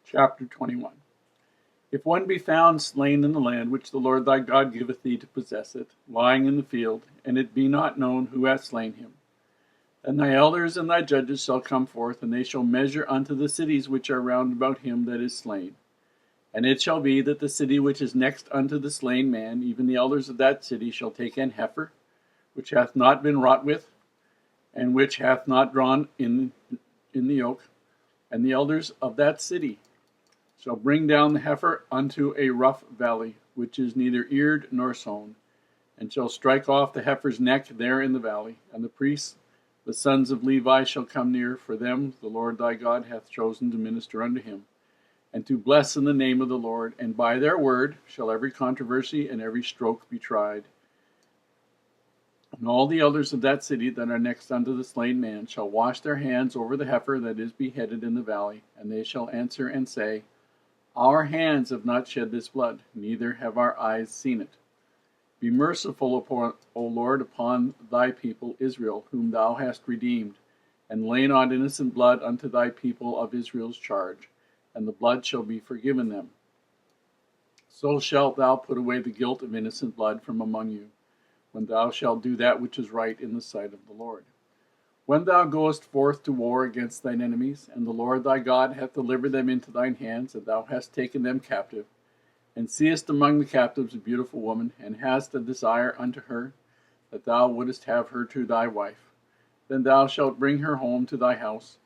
Chapter 21. If one be found slain in the land which the Lord thy God giveth thee to possess it, lying in the field, and it be not known who hath slain him, then thy elders and thy judges shall come forth, and they shall measure unto the cities which are round about him that is slain. And it shall be that the city which is next unto the slain man, even the elders of that city, shall take an heifer, which hath not been wrought with, and which hath not drawn in the yoke, and the elders of that city shall bring down the heifer unto a rough valley, which is neither eared nor sown, and shall strike off the heifer's neck there in the valley. And the priests, the sons of Levi, shall come near, for them the Lord thy God hath chosen to minister unto him, and to bless in the name of the Lord. And by their word shall every controversy and every stroke be tried. And all the elders of that city that are next unto the slain man shall wash their hands over the heifer that is beheaded in the valley, and they shall answer and say, Our hands have not shed this blood, neither have our eyes seen it. Be merciful, O Lord, upon thy people Israel, whom thou hast redeemed, and lay not innocent blood unto thy people of Israel's charge, and the blood shall be forgiven them. So shalt thou put away the guilt of innocent blood from among you, when thou shalt do that which is right in the sight of the Lord. When thou goest forth to war against thine enemies, and the Lord thy God hath delivered them into thine hands, and thou hast taken them captive, and seest among the captives a beautiful woman, and hast a desire unto her, that thou wouldest have her to thy wife, then thou shalt bring her home to thy house,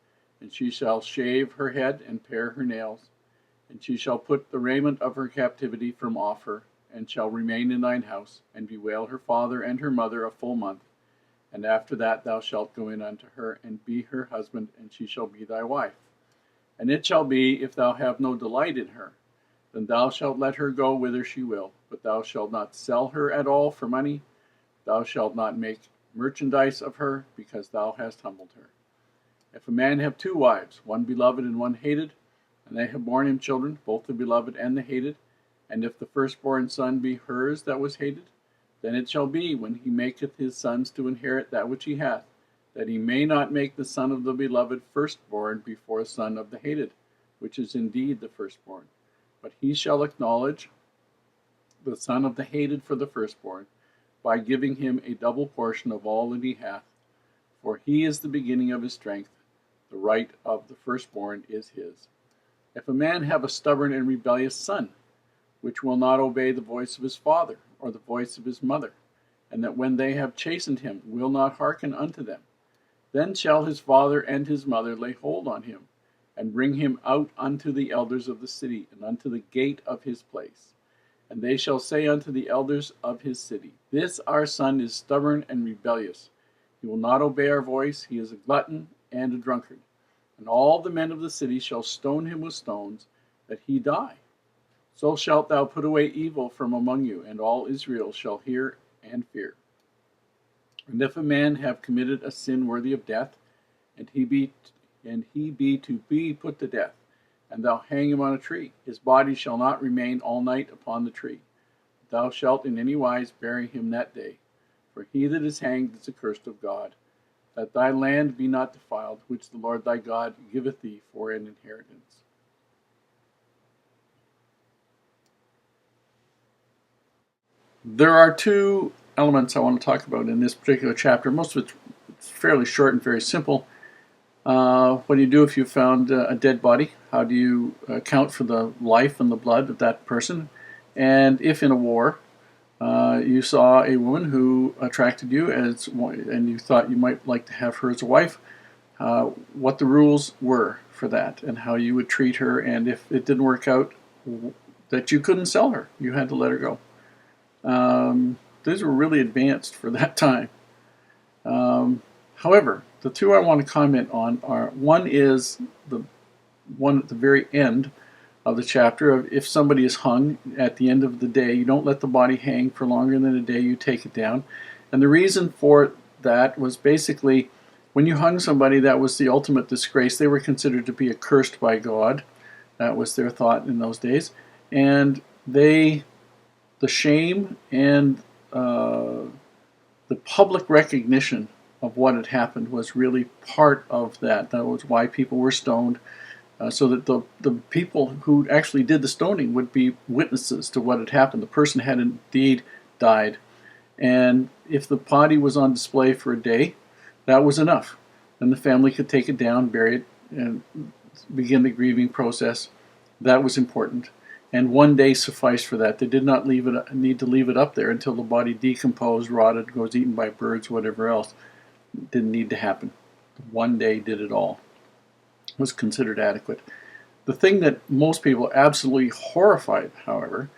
and she shall shave her head and pare her nails, and she shall put the raiment of her captivity from off her, and shall remain in thine house, and bewail her father and her mother a full month. And after that thou shalt go in unto her, and be her husband, and she shall be thy wife. And it shall be, if thou have no delight in her, then thou shalt let her go whither she will, but thou shalt not sell her at all for money. Thou shalt not make merchandise of her, because thou hast humbled her. If a man have two wives, one beloved and one hated, and they have borne him children, both the beloved and the hated, and if the firstborn son be hers that was hated, then it shall be, when he maketh his sons to inherit that which he hath, that he may not make the son of the beloved firstborn before the son of the hated, which is indeed the firstborn. But he shall acknowledge the son of the hated for the firstborn, by giving him a double portion of all that he hath. For he is the beginning of his strength, the right of the firstborn is his. If a man have a stubborn and rebellious son, which will not obey the voice of his father, or the voice of his mother, and that when they have chastened him will not hearken unto them, then shall his father and his mother lay hold on him, and bring him out unto the elders of the city, and unto the gate of his place. And they shall say unto the elders of his city, This our son is stubborn and rebellious. He will not obey our voice. He is a glutton and a drunkard. And all the men of the city shall stone him with stones, that he die. So shalt thou put away evil from among you, and all Israel shall hear and fear. And if a man have committed a sin worthy of death, and he be to be put to death, and thou hang him on a tree, his body shall not remain all night upon the tree. Thou shalt in any wise bury him that day. For he that is hanged is accursed of God, that thy land be not defiled, which the Lord thy God giveth thee for an inheritance. There are two elements I want to talk about in this particular chapter. Most of it's fairly short and very simple. What do you do if you found a dead body? How do you account for the life and the blood of that person? And if in a war you saw a woman who attracted you and you thought you might like to have her as a wife, what the rules were for that and how you would treat her, and if it didn't work out, that you couldn't sell her. You had to let her go. These were really advanced for that time. However, the two I want to comment on are, one is the one at the very end of the chapter of if somebody is hung at the end of the day, you don't let the body hang for longer than a day, you take it down. And the reason for that was basically when you hung somebody, that was the ultimate disgrace. They were considered to be accursed by God. That was their thought in those days. And the shame and the public recognition of what had happened was really part of that. That was why people were stoned. so that the people who actually did the stoning would be witnesses to what had happened. The person had indeed died. And if the body was on display for a day, that was enough. Then the family could take it down, bury it, and begin the grieving process. That was important. And one day sufficed for that. They did not need to leave it up there until the body decomposed, rotted, was eaten by birds, whatever else. It didn't need to happen. One day did it all. It was considered adequate. The thing that most people are absolutely horrified, however,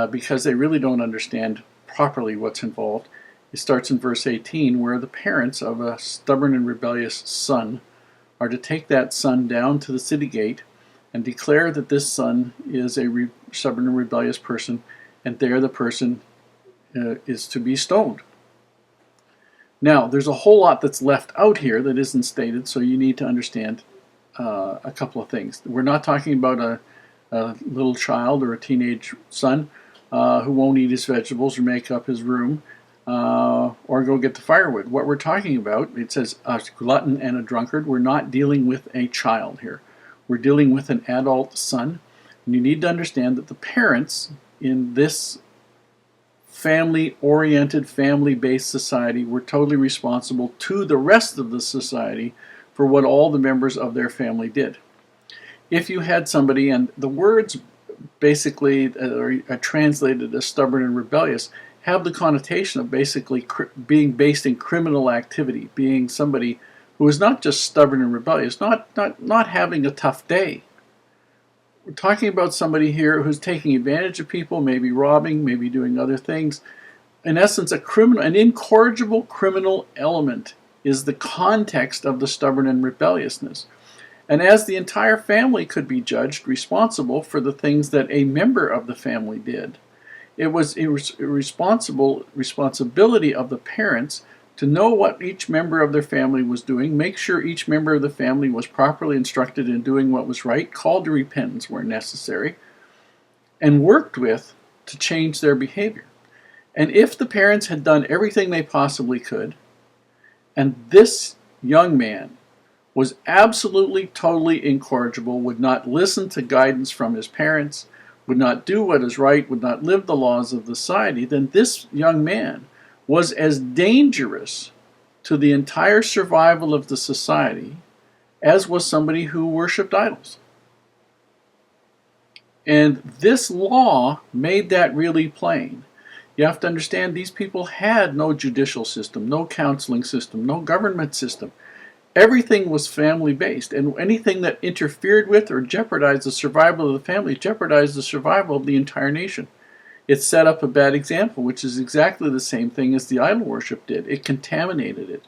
because they really don't understand properly what's involved, it starts in verse 18, where the parents of a stubborn and rebellious son are to take that son down to the city gate and declare that this son is a stubborn and rebellious person, and there the person is to be stoned. Now, there's a whole lot that's left out here that isn't stated, so you need to understand a couple of things. We're not talking about a little child or a teenage son who won't eat his vegetables or make up his room or go get the firewood. What we're talking about, it says a glutton and a drunkard. We're not dealing with a child here. We're dealing with an adult son. And you need to understand that the parents in this family-oriented, family-based society were totally responsible to the rest of the society for what all the members of their family did. If you had somebody, and the words basically are translated as stubborn and rebellious, have the connotation of basically being based in criminal activity, being somebody who is not just stubborn and rebellious, not having a tough day. We're talking about somebody here who's taking advantage of people, maybe robbing, maybe doing other things. In essence, an incorrigible criminal element is the context of the stubborn and rebelliousness. And as the entire family could be judged responsible for the things that a member of the family did, it was a responsibility of the parents to know what each member of their family was doing, make sure each member of the family was properly instructed in doing what was right, called to repentance where necessary, and worked with to change their behavior. And if the parents had done everything they possibly could, and this young man was absolutely, totally incorrigible, would not listen to guidance from his parents, would not do what is right, would not live the laws of the society, then this young man was as dangerous to the entire survival of the society as was somebody who worshipped idols. And this law made that really plain. You have to understand these people had no judicial system, no counseling system, no government system. Everything was family-based, and anything that interfered with or jeopardized the survival of the family jeopardized the survival of the entire nation. It set up a bad example, which is exactly the same thing as the idol worship did. It contaminated it.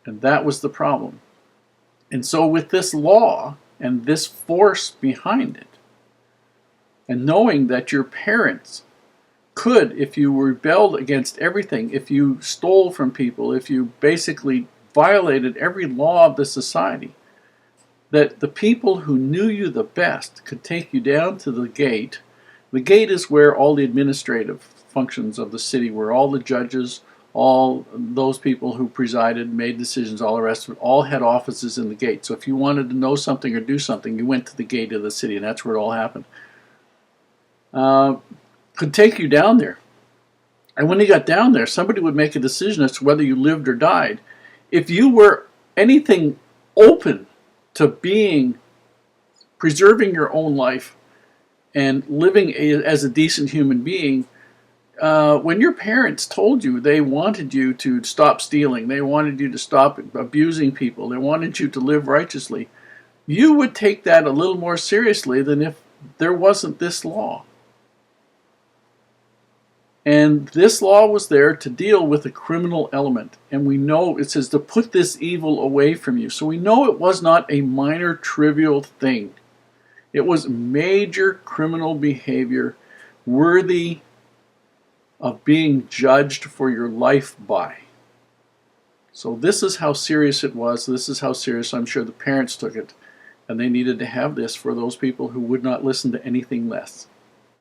And that was the problem. And so with this law and this force behind it, and knowing that your parents could, if you rebelled against everything, if you stole from people, if you basically violated every law of the society, that the people who knew you the best could take you down to the gate. The gate is where all the administrative functions of the city were. All the judges, all those people who presided, made decisions, all the rest of it, all had offices in the gate. So if you wanted to know something or do something, you went to the gate of the city, and that's where it all happened. Could take you down there. And when you got down there, somebody would make a decision as to whether you lived or died. If you were anything open to preserving your own life and living as a decent human being, when your parents told you they wanted you to stop stealing, they wanted you to stop abusing people, they wanted you to live righteously, you would take that a little more seriously than if there wasn't this law. And this law was there to deal with the criminal element. And we know it says to put this evil away from you. So we know it was not a minor, trivial thing. It was major criminal behavior worthy of being judged for your life by. So this is how serious it was. This is how serious I'm sure the parents took it. And they needed to have this for those people who would not listen to anything less.